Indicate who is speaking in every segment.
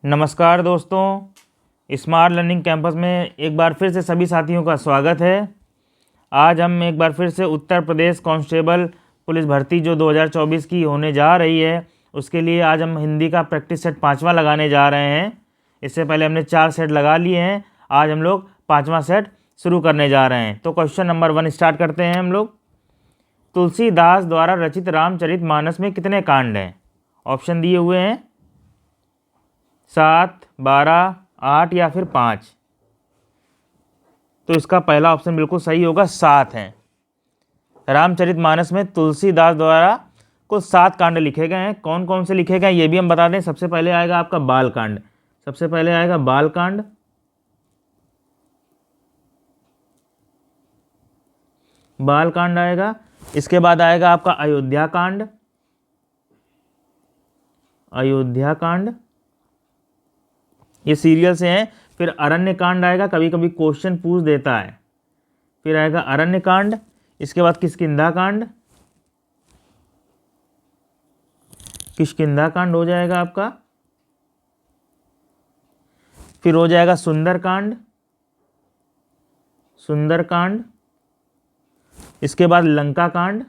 Speaker 1: नमस्कार दोस्तों, smart learning campus में एक बार फिर से सभी साथियों का स्वागत है। आज हम एक बार फिर से उत्तर प्रदेश कांस्टेबल पुलिस भर्ती जो 2024 की होने जा रही है उसके लिए आज हम हिंदी का प्रैक्टिस सेट 5वां लगाने जा रहे हैं। इससे पहले हमने 4 सेट लगा लिए हैं। आज हम लोग 5वां सेट शुरू करने जा रहे हैं। तो क्वेश्चन नंबर 1 स्टार्ट करते हैं हम लोग। तुलसीदास द्वारा रचित रामचरितमानस में कितने कांड हैं? ऑप्शन दिए हुए हैं 7, 12, 8 या फिर 5। तो इसका पहला ऑप्शन बिल्कुल सही होगा, 7 है। रामचरितमानस में तुलसीदास द्वारा कुल 7 कांड लिखे गए हैं। कौन कौन से लिखे गए ये भी हम बता दें। सबसे पहले आएगा आपका बाल कांड, सबसे पहले आएगा बाल कांड। बाल कांड आएगा। इसके बाद आएगा आपका अयोध्या कांड, अयोध्या कांड, ये सीरियल से हैं। फिर अरण्य कांड आएगा, कभी कभी क्वेश्चन पूछ देता है। फिर आएगा अरण्य कांड। इसके बाद किष्किंधा कांड, किष्किंधा कांड हो जाएगा आपका। फिर हो जाएगा सुंदर कांड, सुंदर कांड। इसके बाद लंका कांड,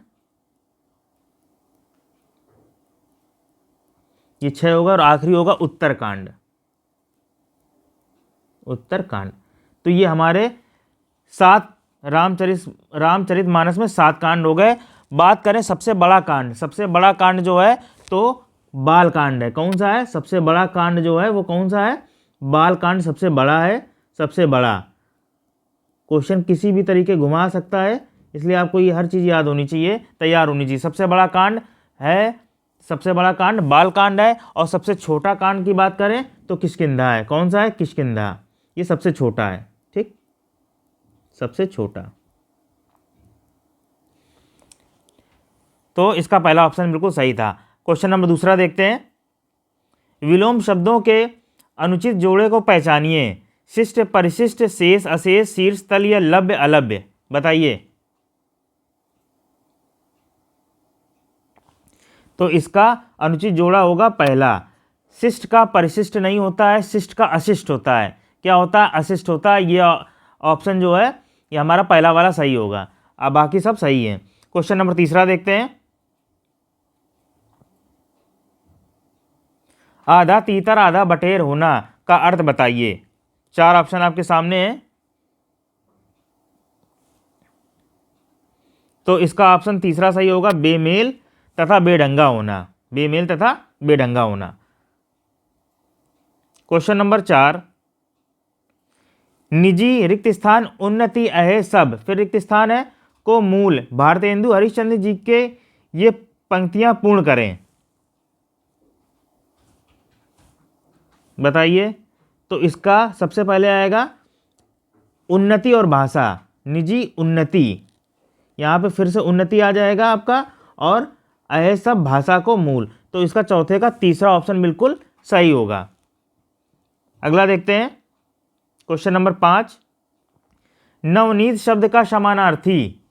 Speaker 1: ये 6 होगा। और आखिरी होगा उत्तरकांड, उत्तरकांड। तो ये हमारे 7 रामचरितमानस में 7 कांड हो गए। बात करें सबसे बड़ा कांड, सबसे बड़ा कांड जो है तो बाल कांड है। कौन सा है सबसे बड़ा कांड जो है वो कौन सा है? बाल कांड सबसे बड़ा है, सबसे बड़ा। क्वेश्चन किसी भी तरीके घुमा सकता है, इसलिए आपको ये हर चीज़ याद होनी चाहिए, तैयार होनी चाहिए। सबसे बड़ा कांड है, सबसे बड़ा कांड बाल कांड है। और सबसे छोटा कांड की बात करें तो किष्किंधा है। कौन सा है? किष्किंधा, ये सबसे छोटा है। ठीक, सबसे छोटा। तो इसका पहला ऑप्शन बिल्कुल सही था। क्वेश्चन नंबर दूसरा देखते हैं। विलोम शब्दों के अनुचित जोड़े को पहचानिए। शिष्ट, परिशिष्ट, शेष, अशेष, शीर्ष, तल या लभ्य अलभ्य, बताइए। तो इसका अनुचित जोड़ा होगा पहला। शिष्ट का परिशिष्ट नहीं होता है, शिष्ट का अशिष्ट होता है। क्या होता है? अशिष्ट होता है। ये ऑप्शन जो है ये हमारा पहला वाला सही होगा। अब बाकी सब सही है। क्वेश्चन नंबर तीसरा देखते हैं। आधा तीतर आधा बटेर होना का अर्थ बताइए। 4 ऑप्शन आपके सामने हैं। तो इसका ऑप्शन तीसरा सही होगा, बेमेल तथा बेढंगा होना, बेमेल तथा बेढंगा होना। Question number 4। निजी रिक्त स्थान उन्नति अहे सब, फिर रिक्त स्थान है को मूल भारतेंदु हरिश्चंद्र जी के ये पंक्तियां पूर्ण करें, बताइए। तो इसका सबसे पहले आएगा उन्नति और भाषा, निजी उन्नति, यहाँ पे फिर से उन्नति आ जाएगा आपका, और अहे सब भाषा को मूल। तो इसका चौथे का तीसरा ऑप्शन बिल्कुल सही होगा। अगला देखते हैं क्वेश्चन नंबर 5। नवनीत शब्द का समानार्थी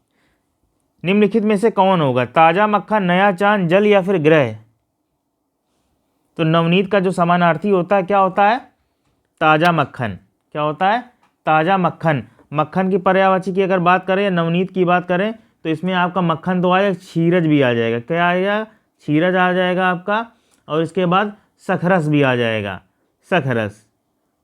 Speaker 1: निम्नलिखित में से कौन होगा? ताजा मक्खन, नया चांद, जल या फिर ग्रह। तो नवनीत का जो समानार्थी होता है क्या होता है? ताजा मक्खन। क्या होता है? ताजा मक्खन। मक्खन की पर्यायवाची की अगर बात करें या नवनीत की बात करें तो इसमें आपका मक्खन तो आएगा, क्षीरज भी आ जाएगा। क्या आएगा? क्षीरज आ जाएगा आपका। और इसके बाद सखरस भी आ जाएगा, सखरस।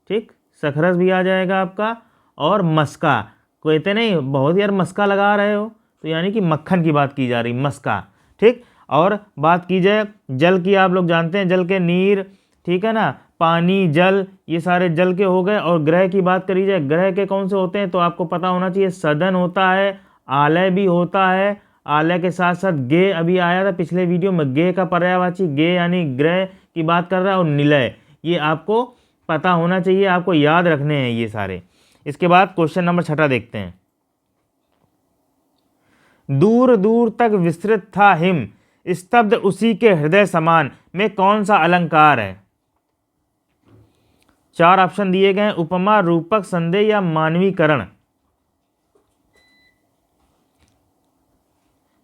Speaker 1: ठीक, सखरस भी आ जाएगा आपका। और मस्का, कहते नहीं बहुत यार मस्का लगा रहे हो, तो यानी कि मक्खन की बात की जा रही, मस्का। ठीक। और बात की जाए जल की, आप लोग जानते हैं जल के नीर, ठीक है ना, पानी, जल, ये सारे जल के हो गए। और ग्रह की बात करी जाए, ग्रह के कौन से होते हैं तो आपको पता होना चाहिए, सदन होता है, आलय भी होता है। आलय के साथ साथ गे अभी आया था पिछले वीडियो में, गे का पर्यायवाची गे यानी ग्रह की बात कर रहा है। और निलय, ये आपको पता होना चाहिए, आपको याद रखने हैं ये सारे। इसके बाद क्वेश्चन नंबर 6 देखते हैं। दूर दूर तक विस्तृत था हिम, स्तब्ध उसी के हृदय समान में कौन सा अलंकार है? 4 ऑप्शन दिए गए हैं, उपमा, रूपक, संदेह या मानवीकरण।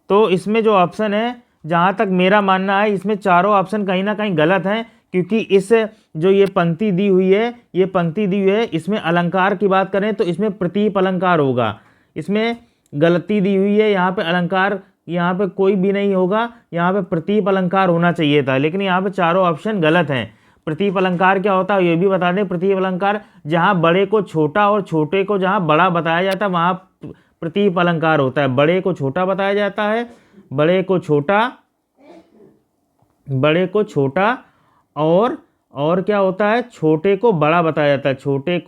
Speaker 1: तो इसमें जो ऑप्शन है, जहां तक मेरा मानना है, इसमें चारों ऑप्शन कहीं ना कहीं गलत हैं, क्योंकि इस जो ये पंक्ति दी हुई है, ये पंक्ति दी हुई है, इसमें अलंकार की बात करें तो इसमें प्रतीप अलंकार होगा। इसमें गलती दी हुई है, यहाँ पे अलंकार यहाँ पे कोई भी नहीं होगा, यहाँ पे प्रतीप अलंकार होना चाहिए था, लेकिन यहाँ पे चारों ऑप्शन गलत हैं। प्रतीप अलंकार क्या होता है ये भी बता दें। प्रतीप अलंकार जहाँ बड़े को छोटा और छोटे को जहाँ बड़ा बताया जाता है वहाँ प्रतीप अलंकार होता है। बड़े को छोटा बताया जाता है, बड़े को छोटा और क्या होता है, छोटे को बड़ा बताया जाता है, छोटे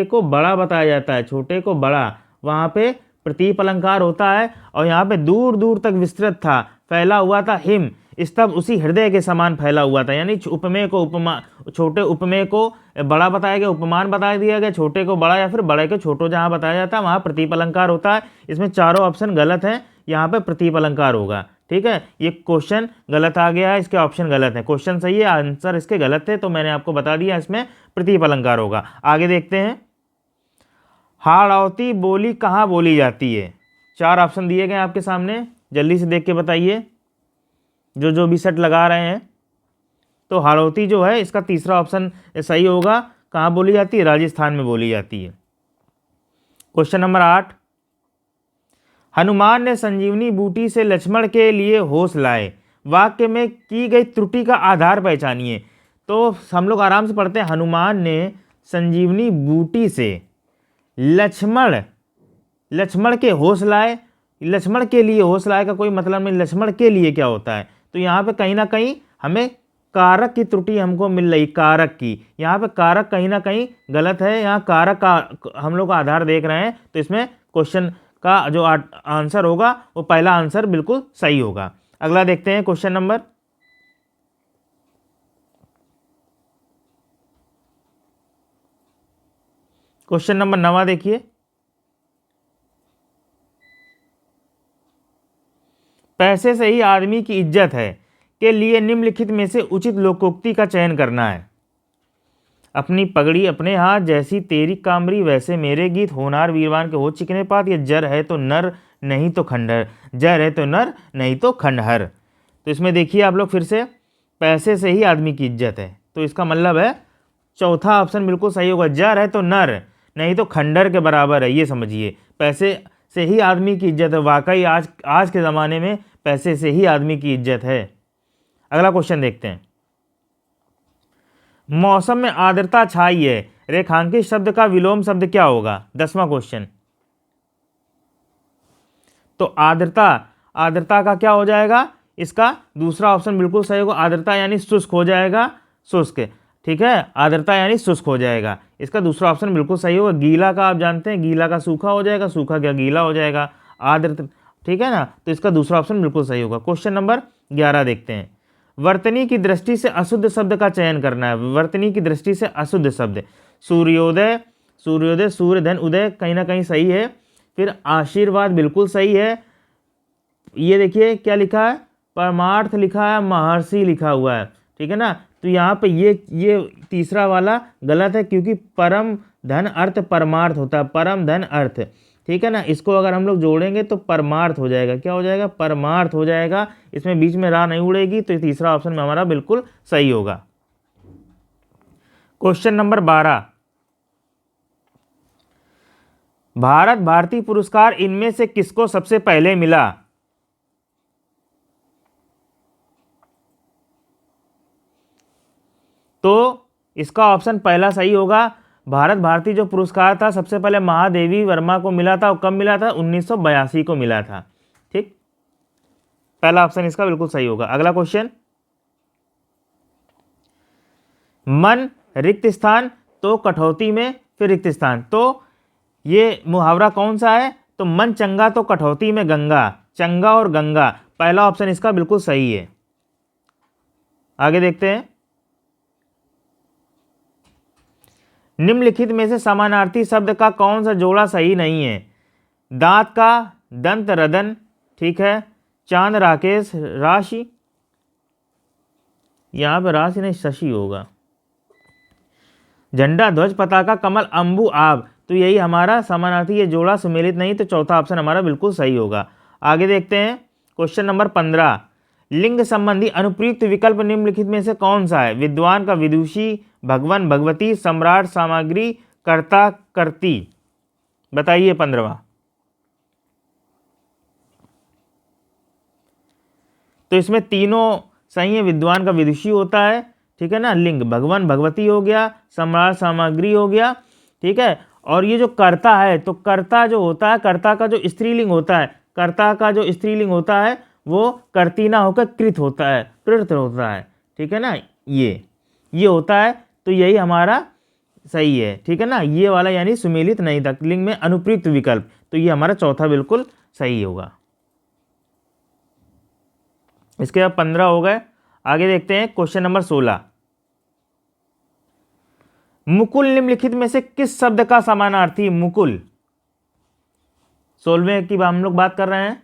Speaker 1: को बड़ा बताया जाता है, छोटे को बड़ा, वहाँ पे प्रतीप अलंकार होता है। और यहाँ पे दूर दूर तक विस्तृत था, फैला हुआ था, हिम स्तंभ उसी हृदय के समान फैला हुआ था। यानी उपमेय को उपमा, छोटे उपमेय को बड़ा बताया गया, उपमान बता दिया गया, छोटे को बड़ा या फिर बड़े को छोटो जहाँ बताया जाता है वहाँ प्रतीप अलंकार होता है। इसमें चारों ऑप्शन गलत हैं, यहाँ पे प्रतीप अलंकार होगा। ठीक है, ये क्वेश्चन गलत आ गया है, इसके ऑप्शन गलत है। क्वेश्चन सही है, आंसर इसके गलत थे, तो मैंने आपको बता दिया इसमें प्रतीप अलंकार होगा। आगे देखते हैं, हाड़ौती बोली कहाँ बोली जाती है? 4 ऑप्शन दिए गए आपके सामने, जल्दी से देख के बताइए जो भी सेट लगा रहे हैं। तो हाड़ौती जो है इसका तीसरा ऑप्शन सही होगा। कहाँ बोली जाती है? राजस्थान में बोली जाती है। क्वेश्चन नंबर 8, हनुमान ने संजीवनी बूटी से लक्ष्मण के लिए होश लाए, वाक्य में की गई त्रुटि का आधार पहचानिए। तो हम लोग आराम से पढ़ते हैं, हनुमान ने संजीवनी बूटी से लक्ष्मण के होश लाए। लक्ष्मण के लिए होश लाए का कोई मतलब नहीं, लक्ष्मण के लिए क्या होता है? तो यहाँ पे कहीं ना कहीं हमें कारक की त्रुटि हमको मिल रही, कारक की। यहाँ पे कारक कहीं ना कहीं गलत है, यहाँ कारक का हम लोग आधार देख रहे हैं, तो इसमें क्वेश्चन का जो आंसर होगा वो पहला आंसर बिल्कुल सही होगा। अगला देखते हैं क्वेश्चन नंबर 9 देखिए, पैसे से ही आदमी की इज्जत है के लिए निम्नलिखित में से उचित लोकोक्ति का चयन करना है। अपनी पगड़ी अपने हाथ, जैसी तेरी कामरी वैसे मेरे गीत, होनार वीरवान के हो चिकने पात, ये जर है तो नर नहीं तो खंडहर, जर है तो नर नहीं तो खंडहर। तो इसमें देखिए आप लोग फिर से, पैसे से ही आदमी की इज्जत है, तो इसका मतलब है चौथा ऑप्शन बिल्कुल सही होगा, जर है तो नर नहीं तो खंडहर के बराबर है, ये समझिए। पैसे से ही आदमी की इज्जत है, वाकई आज के ज़माने में पैसे से ही आदमी की इज्जत है। अगला क्वेश्चन देखते हैं, मौसम में आर्द्रता छाई है, रेखांकित शब्द का विलोम शब्द क्या होगा? 10वां क्वेश्चन। तो आर्द्रता का क्या हो जाएगा? इसका दूसरा ऑप्शन बिल्कुल सही होगा, आर्द्रता यानी शुष्क हो जाएगा, शुष्क। ठीक है, आर्द्रता यानी शुष्क हो जाएगा, इसका दूसरा ऑप्शन बिल्कुल सही होगा। गीला का आप जानते हैं, गीला का सूखा हो जाएगा, सूखा क्या गीला हो जाएगा, आर्द्र। ठीक है ना, तो इसका दूसरा ऑप्शन बिल्कुल सही होगा। क्वेश्चन नंबर 11 देखते हैं, वर्तनी की दृष्टि से अशुद्ध शब्द का चयन करना है। वर्तनी की दृष्टि से अशुद्ध शब्द, सूर्योदय, सूर्य धन उदय कहीं ना कहीं सही है, फिर आशीर्वाद बिल्कुल सही है। ये देखिए क्या लिखा है, परमार्थ लिखा है, महर्षि लिखा हुआ है। ठीक है ना, तो यहाँ पे ये तीसरा वाला गलत है, क्योंकि परम धन अर्थ परमार्थ होता है, परम धन अर्थ। ठीक है ना, इसको अगर हम लोग जोड़ेंगे तो परमार्थ हो जाएगा। क्या हो जाएगा? परमार्थ हो जाएगा, इसमें बीच में रा नहीं उड़ेगी, तो तीसरा ऑप्शन में हमारा बिल्कुल सही होगा। क्वेश्चन नंबर 12, भारत भारती पुरस्कार इनमें से किसको सबसे पहले मिला? तो इसका ऑप्शन पहला सही होगा। भारत भारती जो पुरस्कार था सबसे पहले महादेवी वर्मा को मिला था, और कब मिला था? 1982 को मिला था। ठीक, पहला ऑप्शन इसका बिल्कुल सही होगा। अगला क्वेश्चन, मन रिक्त स्थान तो कठौती में फिर रिक्त स्थान, तो ये मुहावरा कौन सा है? तो मन चंगा तो कठौती में गंगा, चंगा और गंगा, पहला ऑप्शन इसका बिल्कुल सही है। आगे देखते हैं, निम्नलिखित में से समानार्थी शब्द का कौन सा जोड़ा सही नहीं है? दांत का दंत रदन, ठीक है, चांद राकेश राशि, यहां पे राशि नहीं शशि होगा, झंडा ध्वज पताका कमल अंबु आब, तो यही हमारा समानार्थी, ये जोड़ा सुमेलित नहीं, तो चौथा ऑप्शन हमारा बिल्कुल सही होगा। आगे देखते हैं क्वेश्चन नंबर 15, लिंग संबंधी अनुप्रयुक्त विकल्प निम्नलिखित में से कौन सा है? विद्वान का विदुषी, भगवान भगवती, सम्राट सामग्री, कर्ता कर्ती। बताइए 15वां। तो इसमें तीनों सही है। विद्वान का विदुषी होता है, ठीक है ना, लिंग भगवान भगवती हो गया, सम्राट सामग्री हो गया, ठीक है। और ये जो कर्ता है, तो कर्ता जो होता है, कर्ता का जो स्त्रीलिंग होता है, कर्ता का जो स्त्रीलिंग होता है वो कर्ती ना होकर कृत होता है, कृत होता है, ठीक है ना, ये होता है। तो यही हमारा सही है, ठीक है ना, ये वाला यानी सुमेलित नहीं था, लिंग में अनुप्रयुक्त विकल्प, तो ये हमारा चौथा बिल्कुल सही होगा। इसके बाद 15 हो गए। आगे देखते हैं क्वेश्चन नंबर 16। मुकुल निम्नलिखित में से किस शब्द का समानार्थी? मुकुल 16वें की हम लोग बात कर रहे हैं।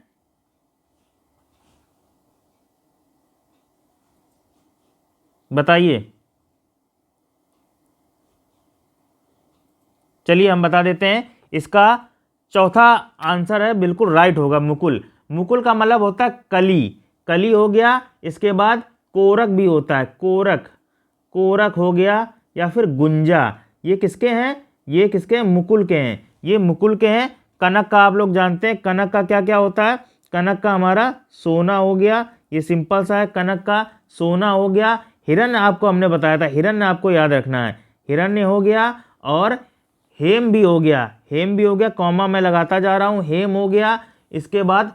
Speaker 1: बताइए। चलिए हम बता देते हैं। इसका चौथा आंसर है, बिल्कुल राइट होगा, मुकुल। मुकुल का मतलब होता है कली, कली हो गया। इसके बाद कोरक भी होता है, कोरक, कोरक हो गया, या फिर गुंजा। ये किसके हैं? ये किसके हैं? मुकुल के हैं, ये मुकुल के हैं। कनक का आप लोग जानते हैं, कनक का क्या क्या होता है? कनक का हमारा सोना हो गया, ये सिंपल सा है, कनक का सोना हो गया। हिरण्य आपको हमने बताया था, हिरण्य आपको याद रखना है, हिरण्य हो गया। और हेम भी हो गया, हेम भी हो गया, कॉमा मैं लगाता जा रहा हूं, हेम हो गया। इसके बाद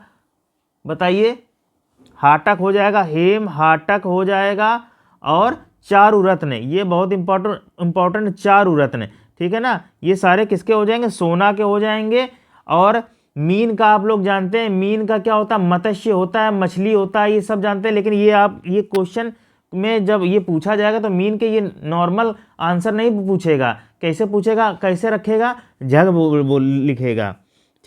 Speaker 1: बताइए, हाटक हो जाएगा, हेम हाटक हो जाएगा। और चारु रत्न, ये बहुत इंपॉर्टेंट, चारु रत्न, ठीक है ना, ये सारे किसके हो जाएंगे? सोना के हो जाएंगे। और मीन का आप लोग जानते हैं, मीन का क्या होता है? मत्स्य होता है, मछली होता है, ये सब जानते हैं। लेकिन ये आप ये क्वेश्चन में जब ये पूछा जाएगा तो मीन के ये नॉर्मल आंसर नहीं पूछेगा, कैसे पूछेगा, कैसे रखेगा? जग बोल लिखेगा,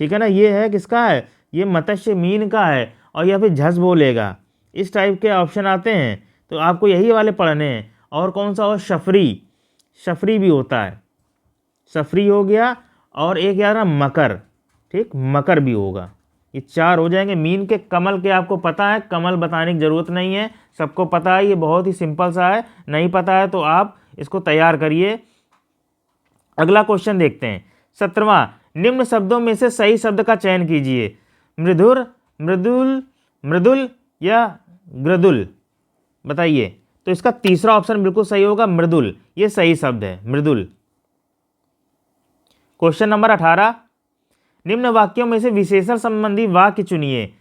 Speaker 1: ठीक है ना। ये है किसका है? ये मत्स्य मीन का है, और या फिर झस बोलेगा, इस टाइप के ऑप्शन आते हैं। तो आपको यही वाले पढ़ने हैं। और कौन सा? और शफरी, शफरी भी होता है, सफरी हो गया। और एक यार ना मकर, ठीक, मकर भी होगा। ये चार हो जाएंगे। मीन के, कमल के आपको पता है, कमल बताने की जरूरत नहीं है, सबको पता है, ये बहुत ही सिंपल सा है। नहीं पता है तो आप इसको तैयार करिए। अगला क्वेश्चन देखते हैं 17वां। निम्न शब्दों में से सही शब्द का चयन कीजिए। मृदुर, मृदुल, मृदुल या ग्रदुल। बताइए। तो इसका तीसरा ऑप्शन बिल्कुल सही होगा, मृदुल, ये सही शब्द है, मृदुल। Question number 18। निम्न वाक्यों में से विशेषण संबंधी वाक्य चुनिए।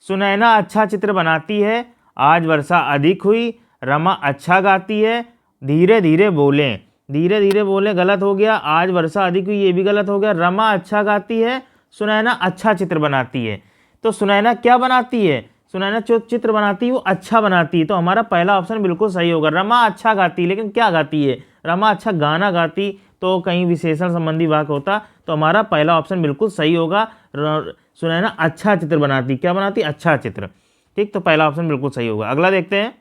Speaker 1: सुनैना अच्छा चित्र बनाती है, आज वर्षा अधिक हुई, रमा अच्छा गाती है, धीरे धीरे बोलें, धीरे धीरे बोलें गलत हो गया, आज वर्षा अधिक हुई ये भी गलत हो गया, रमा अच्छा गाती है, सुनैना अच्छा चित्र बनाती है। तो सुनैना क्या बनाती है? सुनैना जो चित्र बनाती है वो अच्छा बनाती है, तो हमारा पहला ऑप्शन बिल्कुल सही होगा। रमा अच्छा गाती है, लेकिन क्या गाती है? रमा अच्छा गाना गाती, तो कहीं विशेषण संबंधी वाक्य होता, तो हमारा पहला ऑप्शन बिल्कुल सही होगा। सुनैना अच्छा चित्र बनाती, क्या बनाती? अच्छा चित्र, ठीक, तो पहला ऑप्शन बिल्कुल सही होगा। अगला देखते हैं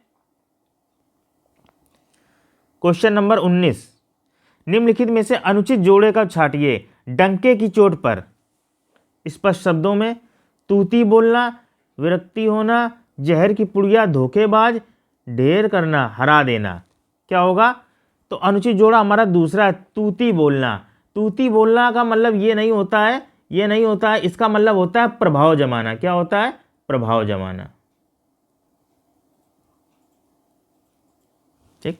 Speaker 1: क्वेश्चन नंबर 19। निम्नलिखित में से अनुचित जोड़े का छाटिए। डंके की चोट पर, स्पष्ट शब्दों में, तूती बोलना, विरक्ति होना, जहर की पुड़िया, धोखेबाज, ढेर करना, हरा देना। क्या होगा? तो अनुचित जोड़ा हमारा दूसरा है, तूती बोलना। तूती बोलना का मतलब ये नहीं होता है, ये नहीं होता है, इसका मतलब होता है प्रभाव जमाना। क्या होता है? प्रभाव जमाना, ठीक।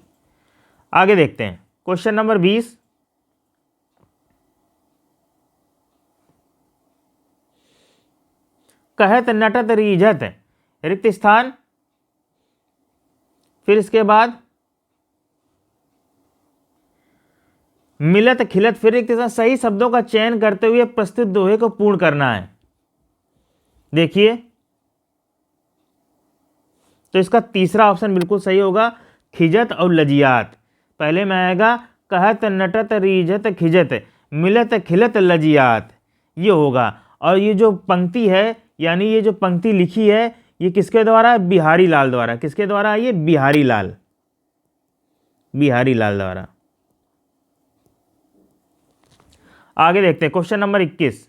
Speaker 1: आगे देखते हैं क्वेश्चन नंबर 20। कहत नटत रीझत, रिक्त स्थान, फिर इसके बाद मिलत खिलत, फिर रिक्त स्थान। सही शब्दों का चयन करते हुए प्रस्तुत दोहे को पूर्ण करना है। देखिए, तो इसका तीसरा ऑप्शन बिल्कुल सही होगा, खिजत और लजियात। पहले में आएगा कहत नटत रीझत खिजत, मिलत खिलत लजियात, ये होगा। और ये जो पंक्ति है, यानी ये जो पंक्ति लिखी है, ये किसके द्वारा है? बिहारी लाल द्वारा। किसके द्वारा है ये? बिहारी लाल, बिहारी लाल द्वारा। आगे देखते हैं क्वेश्चन नंबर 21।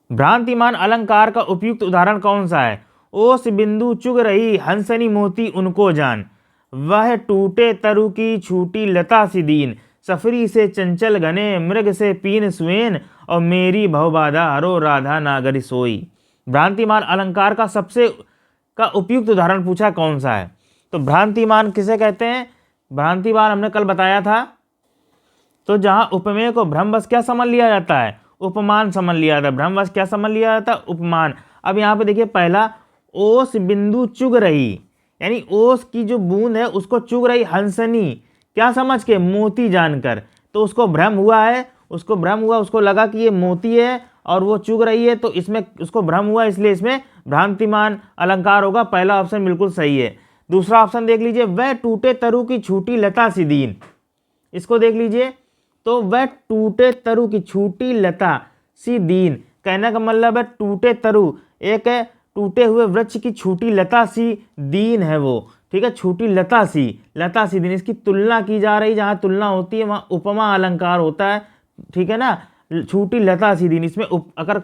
Speaker 1: भ्रांतिमान अलंकार का उपयुक्त उदाहरण कौन सा है? ओस बिंदु चुग रही हंसनी मोती उनको जान, वह टूटे तरु की छूटी लता सी दीन, सफरी से चंचल घने मृग से पीन सुएन, और मेरी भवबाधा हरो राधा नागरी सोई। भ्रांतिमान अलंकार का उपयुक्त उदाहरण पूछा कौन सा है? तो भ्रांतिमान किसे कहते हैं? भ्रांतिमान हमने कल बताया था, तो जहां उपमेय को भ्रमवश क्या समझ लिया जाता है? उपमान समझ लिया जाता है। भ्रमवश क्या समझ लिया जाता है? उपमान। अब यहाँ पे देखिए पहला, ओस बिंदु चुग रही, यानी ओस की जो बूंद है उसको चुग रही हंसनी, क्या समझ के? मोती जानकर। तो उसको भ्रम हुआ है, उसको लगा कि ये मोती है और वो चुग रही है, तो इसमें उसको भ्रम हुआ, इसलिए इसमें भ्रांतिमान अलंकार होगा। पहला ऑप्शन बिल्कुल सही है। दूसरा ऑप्शन देख लीजिए, वह टूटे तरु की छूटी लता सी दीन, इसको देख लीजिए, तो वह टूटे तरु की छूटी लता सी दीन, कहने का मतलब है टूटे तरु, एक है टूटे हुए वृक्ष की छूटी लता सी दीन है वो, ठीक है, छूटी लता सी दीन, इसकी तुलना की जा रही, जहां तुलना होती है वहां उपमा अलंकार होता है, ठीक है ना, छूटी लता सी दीन। इसमें अगर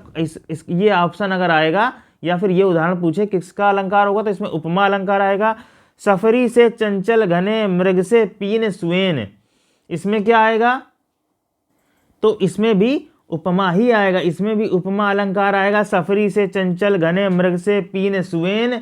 Speaker 1: ये ऑप्शन अगर आएगा या फिर ये उदाहरण पूछे किसका अलंकार होगा, तो इसमें उपमा अलंकार आएगा। सफरी से चंचल घने मृग से पीन सुएन, इसमें क्या आएगा? तो इसमें भी उपमा ही आएगा, इसमें भी उपमा अलंकार आएगा। सफरी से चंचल घने मृग से पीन सुएन,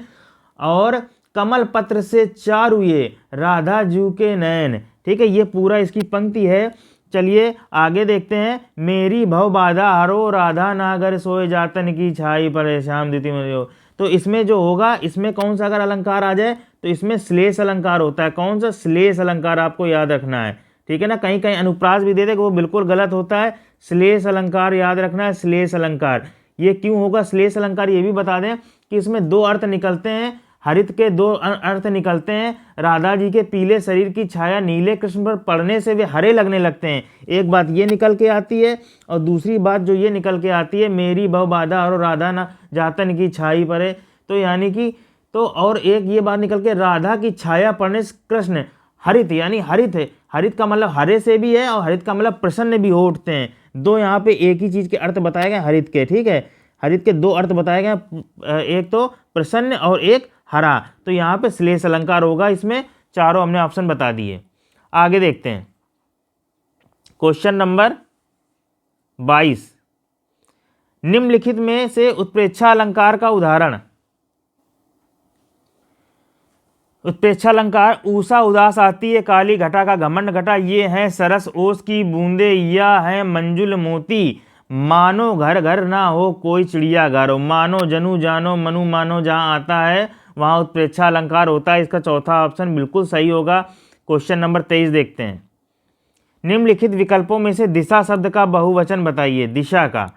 Speaker 1: और कमल पत्र से चारुए राधा जू के नयन, ठीक है, ये पूरा इसकी पंक्ति है। चलिए आगे देखते हैं। मेरी भव बाधा हरो राधा नागर सोए जातन की छाई पर श्याम द्वितीय मयो। तो इसमें जो होगा, इसमें कौन सा अगर अलंकार आ जाए तो इसमें श्लेष अलंकार होता है। कौन सा? श्लेष अलंकार, आपको याद रखना है, ठीक है ना। कहीं कहीं अनुप्रास भी दे दे, वो बिल्कुल गलत होता है। श्लेष अलंकार याद रखना है, श्लेष अलंकार। ये क्यों होगा श्लेष अलंकार, ये भी बता दें कि इसमें दो अर्थ निकलते हैं, हरित के दो अर्थ निकलते हैं। राधा जी के पीले शरीर की छाया नीले कृष्ण पर पड़ने से वे हरे लगने लगते हैं, एक बात ये निकल के आती है, और दूसरी बात जो ये निकल के आती है, मेरी भव बाधा और राधा ना जातन की छाई पड़े, तो यानी कि, तो और एक ये बात निकल के, राधा की छाया पड़ने से कृष्ण हरित, यानी हरित है, हरित का मतलब हरे से भी है, और हरित का मतलब प्रसन्न भी हो उठते हैं। दो यहाँ पे एक ही चीज के अर्थ बताए गए हरित के, ठीक है, हरित के दो अर्थ बताए गए, एक तो प्रसन्न और एक हरा, तो यहाँ पे श्लेष अलंकार होगा। इसमें चारों हमने ऑप्शन बता दिए। आगे देखते हैं क्वेश्चन नंबर 22, निम्नलिखित में से उत्प्रेक्षा अलंकार का उदाहरण। उत्प्रेक्षा अलंकार, ऊषा उदास आती है काली घटा का घमंड घटा, ये है सरस ओस की बूंदे, या है मंजुल मोती, मानो घर घर ना हो कोई चिड़िया घर हो, मानो जनु जानो मनु मानो, जहाँ आता है वहाँ उत्प्रेक्षा अलंकार होता है। इसका चौथा ऑप्शन बिल्कुल सही होगा। क्वेश्चन नंबर 23 देखते हैं। निम्नलिखित विकल्पों में से दिशा शब्द का बहुवचन बताइए। दिशा का,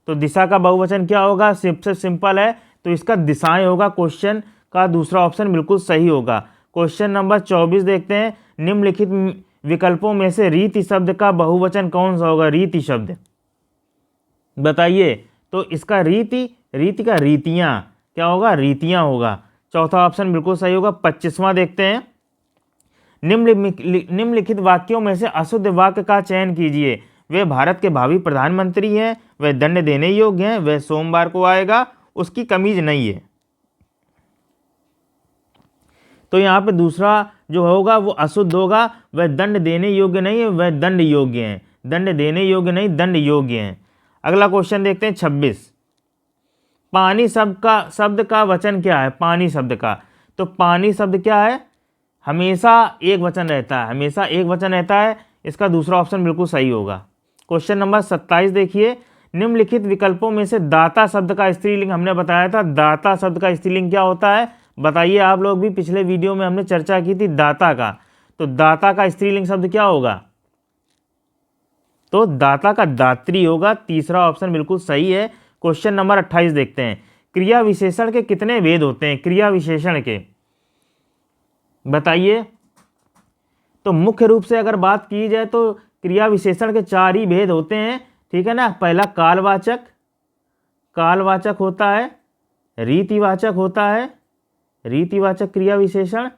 Speaker 1: तो दिशा का बहुवचन क्या होगा? सबसे सिंपल है, तो इसका दिशाएं होगा। क्वेश्चन का दूसरा ऑप्शन बिल्कुल सही होगा। क्वेश्चन नंबर 24 देखते हैं। निम्नलिखित विकल्पों में से रीति शब्द का बहुवचन कौन सा होगा? रीति शब्द बताइए। तो इसका रीति का रीतियां, क्या होगा? रीतियां होगा। चौथा ऑप्शन बिल्कुल सही होगा। 25वां देखते हैं। निम्नलिखित वाक्यों में से अशुद्ध वाक्य का चयन कीजिए। वे भारत के भावी प्रधानमंत्री हैं, वे दंड देने योग्य हैं, वह सोमवार को आएगा, उसकी कमीज नहीं है। तो यहाँ पे दूसरा जो होगा वो अशुद्ध होगा। वह दंड देने योग्य नहीं है, वह दंड योग्य हैं। दंड देने योग्य नहीं, दंड योग्य हैं। अगला क्वेश्चन देखते हैं 26। पानी शब्द का वचन क्या है? पानी शब्द का, तो पानी शब्द क्या है? हमेशा एक वचन रहता है, हमेशा एक वचन रहता है। इसका दूसरा ऑप्शन बिल्कुल सही होगा। क्वेश्चन नंबर 27 देखिए। निम्नलिखित विकल्पों में से दाता शब्द का स्त्रीलिंग, हमने बताया था दाता शब्द का स्त्रीलिंग क्या होता है, बताइए आप लोग भी। पिछले वीडियो में हमने चर्चा की थी दाता का, तो दाता का स्त्रीलिंग शब्द क्या होगा? तो दाता का दात्री होगा। तीसरा ऑप्शन बिल्कुल सही है। क्वेश्चन नंबर 28 देखते हैं। क्रिया विशेषण के कितने भेद होते हैं? क्रिया विशेषण के बताइए। तो मुख्य रूप से अगर बात की जाए तो क्रिया विशेषण के 4 ही भेद होते हैं, ठीक है ना। पहला कालवाचक होता है, रीतिवाचक होता है, रीतिवाचक क्रिया विशेषण,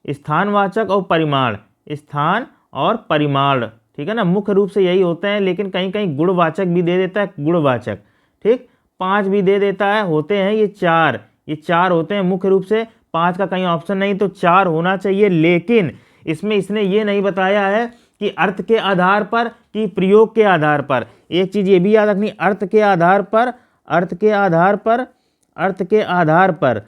Speaker 1: स्थानवाचक और परिमाण, स्थान और परिमाण, ठीक है ना। मुख्य रूप से यही होते हैं, लेकिन कहीं कहीं गुणवाचक भी दे देता है, गुणवाचक, ठीक। 5 भी दे देता है, होते हैं ये 4, ये 4 होते हैं मुख्य रूप से, 5 का कहीं ऑप्शन नहीं, तो 4 होना चाहिए। लेकिन इसमें इसने ये नहीं बताया है कि अर्थ के आधार पर कि प्रयोग के आधार पर। एक चीज ये भी याद रखनी, अर्थ के आधार पर, अर्थ के आधार पर, अर्थ के आधार पर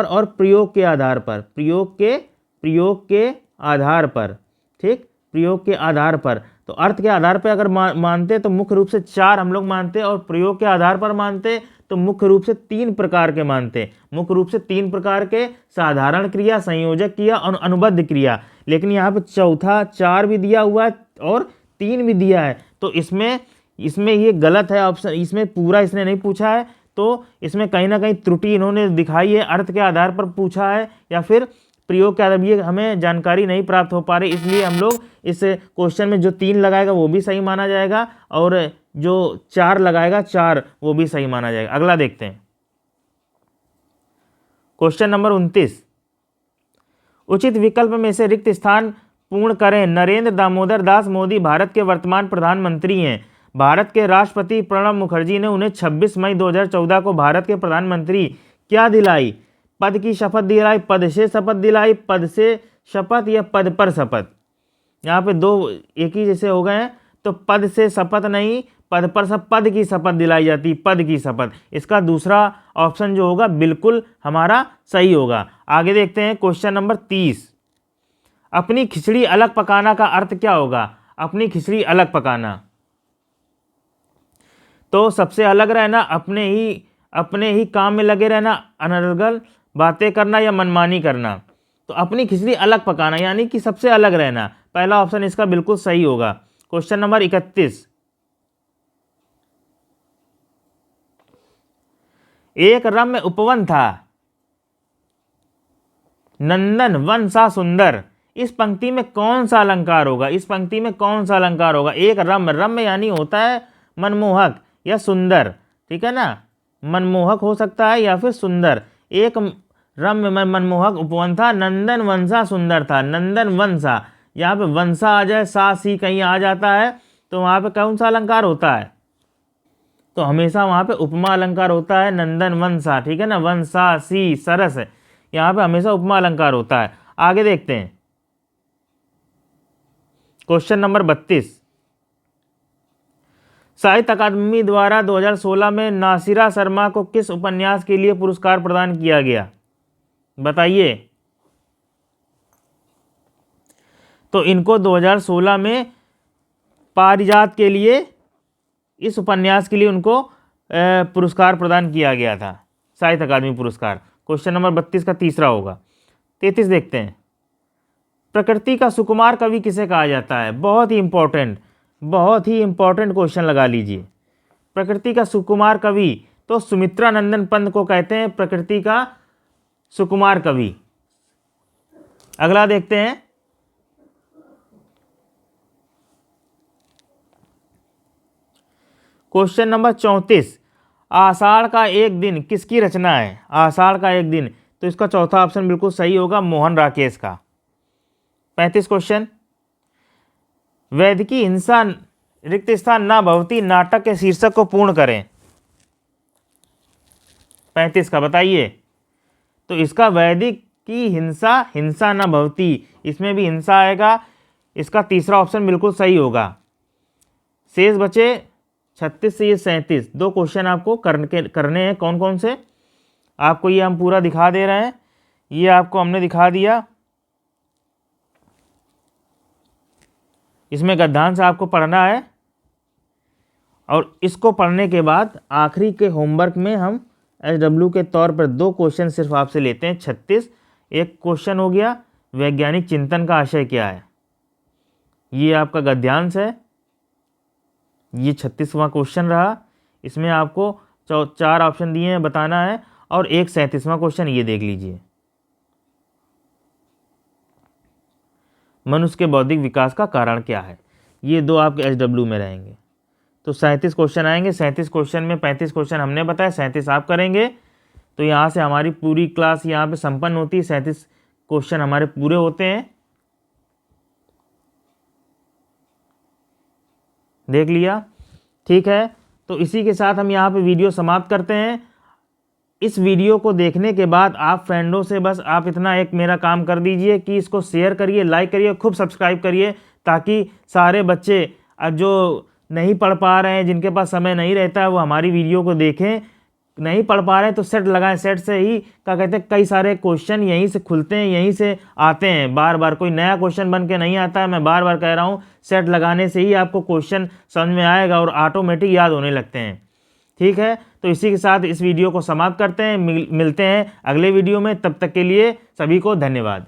Speaker 1: और प्रयोग के आधार पर, प्रयोग के आधार पर, ठीक, प्रयोग के आधार पर। तो अर्थ के आधार पर अगर मानते तो मुख्य रूप से 4 हम लोग मानते, और प्रयोग के आधार पर मानते तो मुख्य रूप से 3 प्रकार के मानते, मुख्य रूप से 3 प्रकार के, साधारण क्रिया, संयोजक क्रिया और अनुबद्ध क्रिया। लेकिन यहाँ पे चौथा 4 भी दिया हुआ है और 3 भी दिया है, तो इसमें ये गलत है ऑप्शन, इसमें पूरा इसने नहीं पूछा है, तो इसमें कहीं ना कहीं त्रुटि इन्होंने दिखाई है। अर्थ के आधार पर पूछा है या फिर प्रयोग के आधार, ये हमें जानकारी नहीं प्राप्त हो पा रही, इसलिए हम लोग इस क्वेश्चन में जो 3 लगाएगा वो भी सही माना जाएगा, और जो 4 लगाएगा 4 वो भी सही माना जाएगा। अगला देखते हैं, क्वेश्चन नंबर 29, उचित विकल्प में से रिक्त स्थान पूर्ण करें। नरेंद्र दामोदर दास मोदी भारत के वर्तमान प्रधानमंत्री हैं। भारत के राष्ट्रपति प्रणब मुखर्जी ने उन्हें 26 मई 2014 को भारत के प्रधानमंत्री क्या दिलाई? पद की शपथ दिलाई, पद से शपथ दिलाई, पद से शपथ या पद पर शपथ। यहाँ पे दो एक ही जैसे हो गए हैं, तो पद से शपथ नहीं, पद पर शपथ, पद की शपथ दिलाई जाती, पद की शपथ। इसका दूसरा ऑप्शन जो होगा बिल्कुल हमारा सही होगा। आगे देखते हैं क्वेश्चन नंबर 30, अपनी खिचड़ी अलग पकाना का अर्थ क्या होगा? अपनी खिचड़ी अलग पकाना, तो सबसे अलग रहना, अपने ही काम में लगे रहना, अनर्गल बातें करना या मनमानी करना। तो अपनी खिचड़ी अलग पकाना यानी कि सबसे अलग रहना, पहला ऑप्शन इसका बिल्कुल सही होगा। क्वेश्चन नंबर 31, एक रम्य उपवन था, नंदन वन सा सुंदर। इस पंक्ति में कौन सा अलंकार होगा? इस पंक्ति में कौन सा अलंकार होगा? एक रम्य यानी होता है मनमोहक या सुंदर, ठीक है ना, मनमोहक हो सकता है या फिर सुंदर। एक रम्य मनमोहक उपवन था, नंदन वंशा सुंदर था, नंदन वंशा, यहाँ पे वंशा आ जाए, सा सी कहीं आ जाता है, तो वहाँ पे कौन सा अलंकार होता है? तो हमेशा वहाँ पे उपमा अलंकार होता है, नंदन वंशा, ठीक है ना, वंशा सी सरस, यहाँ पे हमेशा उपमा अलंकार होता है। आगे देखते हैं क्वेश्चन नंबर 32, साहित्य अकादमी द्वारा 2016 में नासिरा शर्मा को किस उपन्यास के लिए पुरस्कार प्रदान किया गया? बताइए। तो इनको 2016 में पारिजात के लिए, इस उपन्यास के लिए उनको पुरस्कार प्रदान किया गया था, साहित्य अकादमी पुरस्कार। क्वेश्चन नंबर 32 का तीसरा होगा। 33 देखते हैं, प्रकृति का सुकुमार कवि किसे कहा जाता है? बहुत ही इंपॉर्टेंट क्वेश्चन लगा लीजिए। प्रकृति का सुकुमार कवि, तो सुमित्रा नंदन पंत को कहते हैं प्रकृति का सुकुमार कवि। अगला देखते हैं, क्वेश्चन नंबर 34, आषाढ़ का एक दिन किसकी रचना है? आषाढ़ का एक दिन, तो इसका चौथा ऑप्शन बिल्कुल सही होगा, मोहन राकेश का। 35 क्वेश्चन, वैदिकी हिंसा रिक्त स्थान न भवती नाटक के शीर्षक को पूर्ण करें। 35 का बताइए। तो इसका वैदिक की हिंसा न भवती, इसमें भी हिंसा आएगा, इसका तीसरा ऑप्शन बिल्कुल सही होगा। शेष बचे 36 से ये 37, 2 क्वेश्चन आपको करने हैं। कौन कौन से? आपको ये हम पूरा दिखा दे रहे हैं, ये आपको हमने दिखा दिया। इसमें गद्यांश आपको पढ़ना है, और इसको पढ़ने के बाद आखिरी के होमवर्क में हम SW के तौर पर 2 क्वेश्चन सिर्फ आपसे लेते हैं। 36 एक क्वेश्चन हो गया, वैज्ञानिक चिंतन का आशय क्या है, ये आपका गद्यांश है, ये 36वां क्वेश्चन रहा। इसमें आपको 4 ऑप्शन दिए हैं, बताना है, और एक 37वां क्वेश्चन ये देख लीजिए, मनुष्य के बौद्धिक विकास का कारण क्या है। ये 2 आपके SW में रहेंगे। तो 37 क्वेश्चन आएंगे। 37 क्वेश्चन में 35 क्वेश्चन हमने बताया, 37 आप करेंगे। तो यहाँ से हमारी पूरी क्लास यहाँ पे संपन्न होती है। 37 क्वेश्चन हमारे पूरे होते हैं। देख लिया, ठीक है। तो इसी के साथ हम यहाँ पे वीडियो समाप्त करते हैं। इस वीडियो को देखने के बाद आप फ्रेंडों से बस आप इतना एक मेरा काम कर दीजिए कि इसको शेयर करिए, लाइक करिए, खूब सब्सक्राइब करिए, ताकि सारे बच्चे जो नहीं पढ़ पा रहे हैं, जिनके पास समय नहीं रहता है, वो हमारी वीडियो को देखें। नहीं पढ़ पा रहे हैं तो सेट लगाएं, सेट से ही क्या कहते हैं कई सारे क्वेश्चन यहीं से खुलते हैं, यहीं से आते हैं। बार बार कोई नया क्वेश्चन बन के नहीं आता है, मैं बार बार कह रहा हूँ। सेट लगाने से ही आपको क्वेश्चन समझ में आएगा और ऑटोमेटिक याद होने लगते हैं। ठीक है, तो इसी के साथ इस वीडियो को समाप्त करते हैं। मिलते हैं अगले वीडियो में, तब तक के लिए सभी को धन्यवाद।